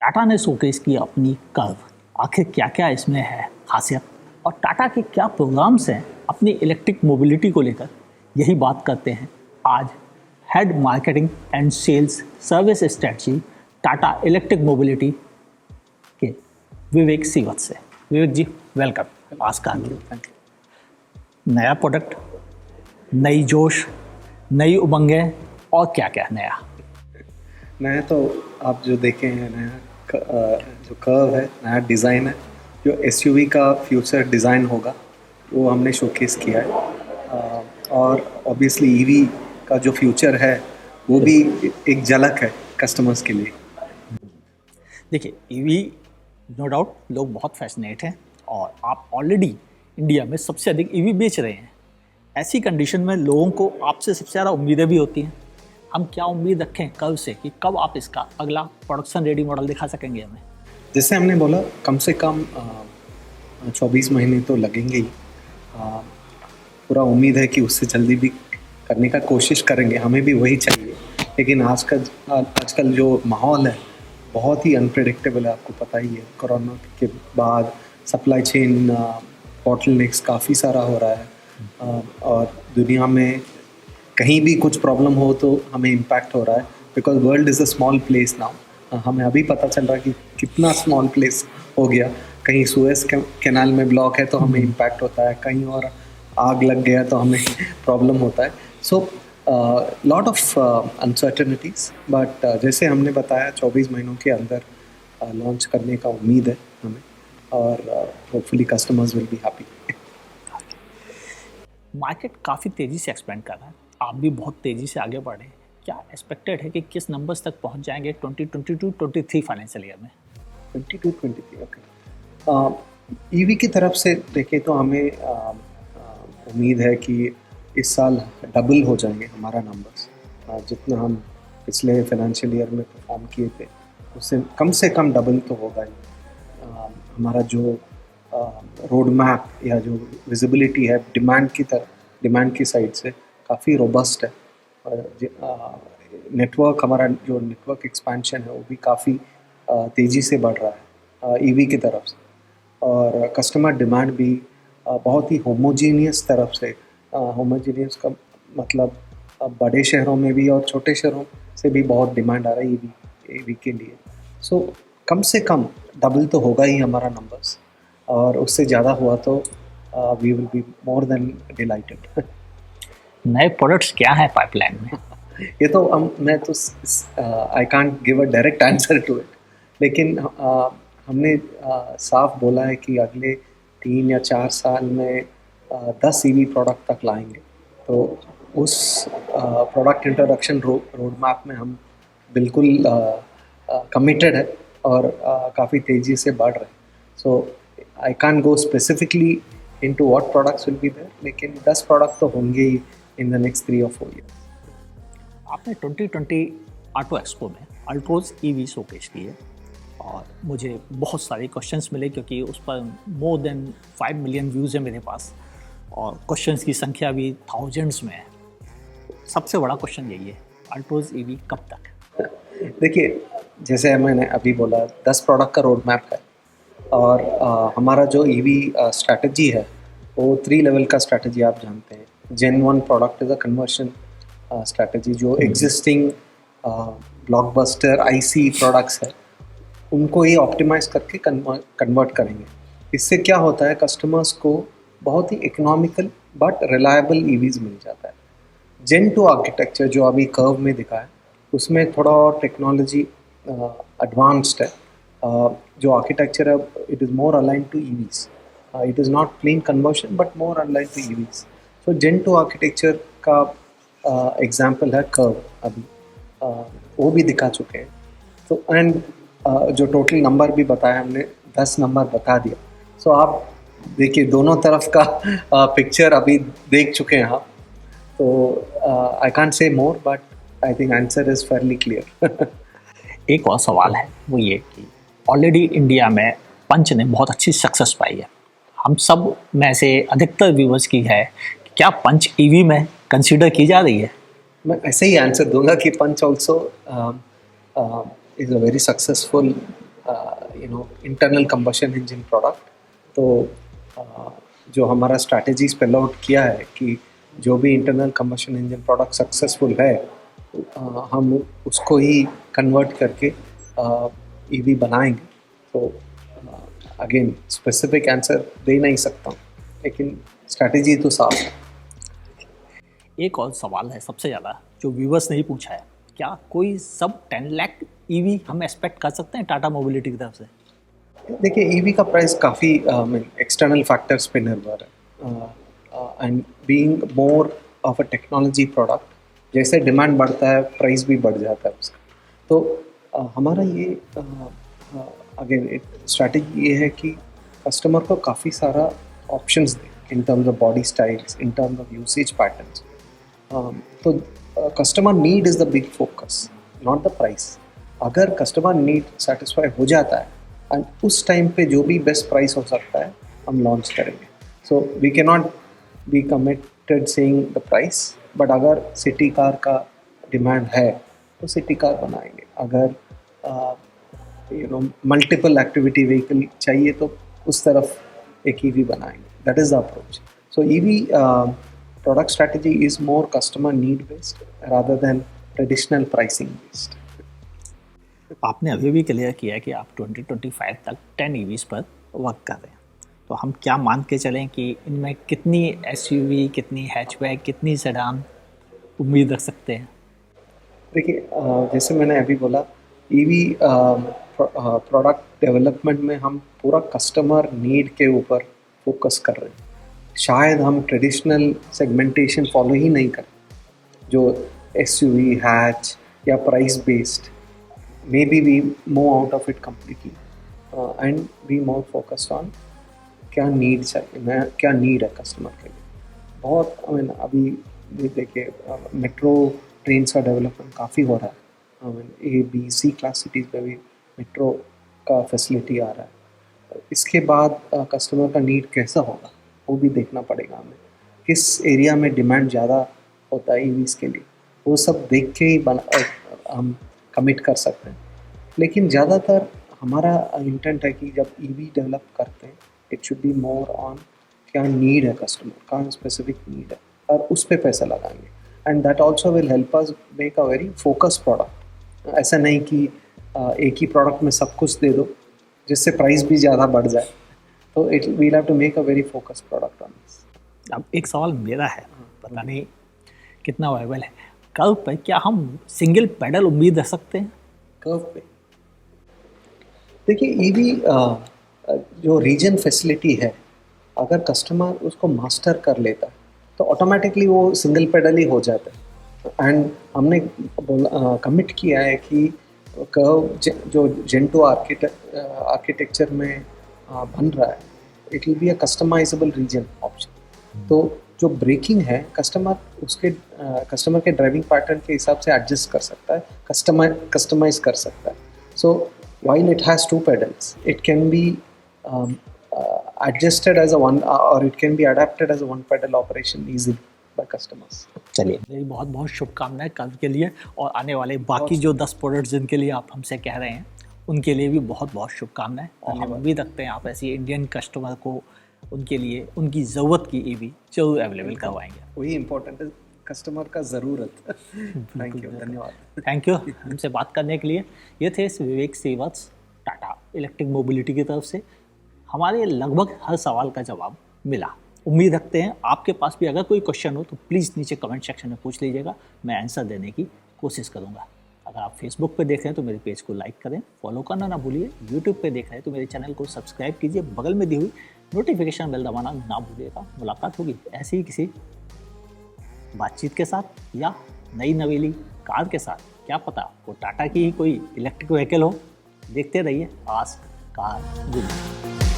टाटा ने शोकेस की अपनी कर्व। आखिर क्या क्या इसमें है खासियत और टाटा के क्या प्रोग्राम्स हैं अपनी इलेक्ट्रिक मोबिलिटी को लेकर, यही बात करते हैं आज head marketing and sales service strategy Tata electric mobility के विवेक सीवत से। विवेक जी, वेलकम। आस्कार जी, थैंक यू। नया प्रोडक्ट, नई जोश, नई उमंगें और क्या क्या नया? नया तो आप जो देखे हैं, नया जो कर्व है, नया डिज़ाइन है, जो एसयूवी का फ्यूचर डिज़ाइन होगा वो हमने शोकेस किया है। और ऑब्वियसली ईवी का जो फ्यूचर है वो भी एक झलक है कस्टमर्स के लिए। देखिए, ईवी नो डाउट लोग बहुत फैसिनेट हैं और आप ऑलरेडी इंडिया में सबसे अधिक ईवी बेच रहे हैं। ऐसी कंडीशन में लोगों को आपसे सबसे ज़्यादा उम्मीदें भी होती हैं। हम क्या उम्मीद रखें कब से कि कब आप इसका अगला प्रोडक्शन रेडी मॉडल दिखा सकेंगे हमें? जैसे हमने बोला, कम से कम 24 महीने तो लगेंगे ही। पूरा उम्मीद है कि उससे जल्दी भी करने का कोशिश करेंगे, हमें भी वही चाहिए। लेकिन आजकल जो माहौल है बहुत ही अनप्रेडिक्टेबल है, आपको पता ही है। कोरोना के बाद सप्लाई चेन बॉटलनेक्स काफ़ी सारा हो रहा है, और दुनिया में कहीं भी कुछ प्रॉब्लम हो तो हमें इम्पैक्ट हो रहा है, because world is a small place now. हमें अभी पता चल रहा है कि कितना स्मॉल प्लेस हो गया। कहीं सुएज कैनाल में ब्लॉक है तो हमें इम्पैक्ट होता है, कहीं और आग लग गया तो हमें प्रॉब्लम होता है। So lot of uncertainties, but जैसे हमने बताया 24 महीनों के अंदर लॉन्च करने का उम्मीद है हमें, और hopefully customers will be happy. Market काफ़ी तेज़ी से एक्सपेंड कर रहा है, आप भी बहुत तेज़ी से आगे बढ़े हैं। क्या एक्सपेक्टेड है कि किस नंबर्स तक पहुंच जाएंगे 2022-23 फाइनेंशियल ईयर में? 22-23, ओके। ईवी की तरफ से देखें तो हमें उम्मीद है कि इस साल डबल हो जाएंगे हमारा नंबर्स। जितना हम पिछले फाइनेंशियल ईयर में परफॉर्म किए थे उससे कम डबल तो होगा ही। हमारा जो रोड मैप या जो विजिबिलिटी है डिमांड की साइड से काफ़ी रोबस्ट है। हमारा जो नेटवर्क एक्सपेंशन है वो भी काफ़ी तेज़ी से बढ़ रहा है ईवी की तरफ से, और कस्टमर डिमांड भी बहुत ही होमोजीनियस तरफ से। होमोजीनियस का मतलब बड़े शहरों में भी और छोटे शहरों से भी बहुत डिमांड आ रही है ईवी के लिए। सो कम से कम डबल तो होगा ही हमारा नंबर्स, और उससे ज़्यादा हुआ तो we will be more than delighted. नए प्रोडक्ट्स क्या हैं पाइपलाइन में? ये तो मैं तो I can't give a direct answer to it, लेकिन हमने साफ बोला है कि अगले 3 या 4 साल में 10 ईवी प्रोडक्ट तक लाएंगे। तो उस प्रोडक्ट इंट्रोडक्शन रोड मैप में हम बिल्कुल कमिटेड है, और काफ़ी तेज़ी से बढ़ रहे हैं। So I can't go specifically into what products will be there, लेकिन 10 प्रोडक्ट तो होंगे ही इन द नेक्स्ट 3 और 4 ईयर्स। आपने 2020 ऑटो एक्सपो में अल्ट्रोज ईवी शोकेस किए और मुझे बहुत सारे क्वेश्चंस मिले, क्योंकि उस पर मोर देन 5 मिलियन व्यूज़ है मेरे पास और क्वेश्चंस की संख्या भी थाउजेंड्स में है। सबसे बड़ा क्वेश्चन यही है, अल्ट्रोज ईवी कब तक? देखिए, जैसे मैंने अभी बोला, 10 प्रोडक्ट का रोड मैप है, और हमारा जो ईवी स्ट्रैटेजी है वो 3 लेवल का स्ट्रैटेजी आप जानते हैं। Gen 1 product is a conversion strategy, जो एग्जिस्टिंग ब्लॉकबस्टर आईसी प्रोडक्ट्स है उनको ही ऑप्टिमाइज करके कन्वर्ट करेंगे। इससे क्या होता है, कस्टमर्स को बहुत ही इकोनॉमिकल बट रिलायबल ईवीज़ मिल जाता है। Gen 2 आर्किटेक्चर जो अभी कर्व में दिखा है उसमें थोड़ा और टेक्नोलॉजी एडवांस्ड है। जो आर्किटेक्चर है it is more align to EVs, it is not plain conversion but more align to EVs. So Gen 2 architecture का एग्जाम्पल है कर्व, अभी वो भी दिखा चुके हैं। तो एंड जो टोटल नंबर भी बताया हमने, 10 नंबर बता दिया। सो आप देखिए, दोनों तरफ का पिक्चर अभी देख चुके हैं आप। तो I can't say more, but I think answer is Fairlie clear. एक और सवाल है, वो ये कि ऑलरेडी इंडिया में पंच ने बहुत अच्छी सक्सेस पाई है। हम सब में से अधिकतर व्यूवर्स की है कि क्या पंच ईवी में कंसीडर की जा रही है? मैं ऐसे ही आंसर दूंगा कि Punch also is a very successful internal combustion engine product. तो जो हमारा स्ट्रैटेजी स्पेल आउट किया है कि जो भी internal combustion engine product successful है हम उसको ही कन्वर्ट करके ईवी बनाएंगे। तो अगेन स्पेसिफिक आंसर दे नहीं सकता हूँ, लेकिन स्ट्रैटेजी तो साफ है। एक और सवाल है सबसे ज़्यादा जो व्यूवर्स ने ही पूछा है, क्या कोई सब 10 लाख ईवी हम एक्सपेक्ट कर सकते हैं टाटा मोबिलिटी की तरफ से? देखिए ईवी का प्राइस काफ़ी एक्सटर्नल फैक्टर्स पे निर्भर है and being more of a technology product जैसे डिमांड बढ़ता है प्राइस भी बढ़ जाता है उसका। तो हमारा ये अगेन स्ट्रैटेजी ये है कि कस्टमर को काफ़ी सारा ऑप्शंस दें in terms of body styles, in terms of usage patterns. तो customer need is the big focus, not the price. अगर कस्टमर नीड सेटिस्फाई हो जाता है एंड उस टाइम पे जो भी बेस्ट प्राइस हो सकता है हम लॉन्च करेंगे। So we can not be committed saying the price, but अगर सिटी कार का डिमांड है तो सिटी कार बनाएंगे। अगर मल्टीपल एक्टिविटी व्हीकल चाहिए तो उस तरफ एक ईवी बनाएंगे। That is the approach. So EV product strategy is more customer need based rather than traditional pricing based. आपने अभी भी क्लियर किया है कि आप 2025 तक 10 ईवीज़ पर वर्क कर रहे हैं, तो हम क्या मान के चलें कि इनमें कितनी एसयूवी, कितनी हैचबैक, कितनी सेडान उम्मीद रख सकते हैं? देखिए जैसे मैंने अभी बोला ईवी प्रोडक्ट डेवलपमेंट में हम पूरा कस्टमर नीड के ऊपर फोकस कर रहे हैं। शायद हम ट्रेडिशनल सेगमेंटेशन फॉलो ही नहीं करें जो एसयूवी, हैच या price based. May be we move out of it completely and be more focused on क्या नीड चाहिए, क्या नीड है कस्टमर के लिए। बहुत अभी देखिए मेट्रो ट्रेन का डेवलपमेंट काफ़ी हो रहा है। A B C class cities में भी मेट्रो का फैसिलिटी आ रहा है। इसके बाद कस्टमर का नीड कैसा होगा वो भी देखना पड़ेगा हमें, किस एरिया में डिमांड ज़्यादा होता है ईवीज़ के लिए, वो सब देख के ही हम कमिट कर सकते हैं। लेकिन ज़्यादातर हमारा इंटेंट है कि जब ईवी डेवलप करते हैं it should be more on क्या नीड है कस्टमर, कहाँ स्पेसिफिक नीड है और उस पर पैसा लगाएंगे। And that also will help us make a very focus product. ऐसा नहीं कि एक ही प्रोडक्ट में सब कुछ दे दो जिससे प्राइस भी ज़्यादा बढ़ जाए। तो we'll have to make a very focused product on this. अब एक सवाल मेरा है, पता नहीं कितना वायबल है, कर्व पे क्या हम सिंगल पेडल उम्मीद रख सकते हैं? कर्व पे देखिए ईवी जो रीजन फैसिलिटी है अगर कस्टमर उसको मास्टर कर लेता है तो ऑटोमेटिकली वो सिंगल पेडल ही हो जाता है। एंड हमने कमिट किया है कि कर्व जो जेन 2 आर्किटेक्चर में बन रहा है it will be a customisable region option. तो जो ब्रेकिंग है कस्टमर के ड्राइविंग पैटर्न के हिसाब से एडजस्ट कर सकता है, कस्टमाइज कर सकता है। सो while it has 2 pedals it can be adjusted as a one or it can be adapted as a one pedal operation easily by customers. चलिए मेरी बहुत बहुत शुभकामनाएं कर्व के लिए और आने वाले बाकी जो 10 प्रोडक्ट्स जिनके लिए आप हमसे कह रहे हैं उनके लिए भी बहुत बहुत शुभकामनाएं। और हम उम्मीद रखते हैं आप ऐसी इंडियन कस्टमर को उनके लिए उनकी ज़रूरत की ईवी जरूर अवेलेबल करवाएंगे। वही इम्पोर्टेंट है कस्टमर का ज़रूरत। थैंक यू, धन्यवाद। थैंक यू हमसे बात करने के लिए। ये थे विवेक श्रीवत्स टाटा इलेक्ट्रिक मोबिलिटी की तरफ से। हमारे लगभग हर सवाल का जवाब मिला। उम्मीद रखते हैं आपके पास भी अगर कोई क्वेश्चन हो तो प्लीज़ नीचे कमेंट सेक्शन में पूछ लीजिएगा, मैं आंसर देने की कोशिश करूँगा। अगर आप फेसबुक पे देख रहे हैं तो मेरे पेज को लाइक करें, फॉलो करना ना भूलिए। यूट्यूब पे देख रहे हैं तो मेरे चैनल को सब्सक्राइब कीजिए, बगल में दी हुई नोटिफिकेशन बेल दबाना ना भूलिएगा। मुलाकात होगी ऐसे ही किसी बातचीत के साथ या नई नवेली कार के साथ, क्या पता वो टाटा की ही कोई इलेक्ट्रिक व्हीकल हो। देखते रहिए आस्क कार गुड।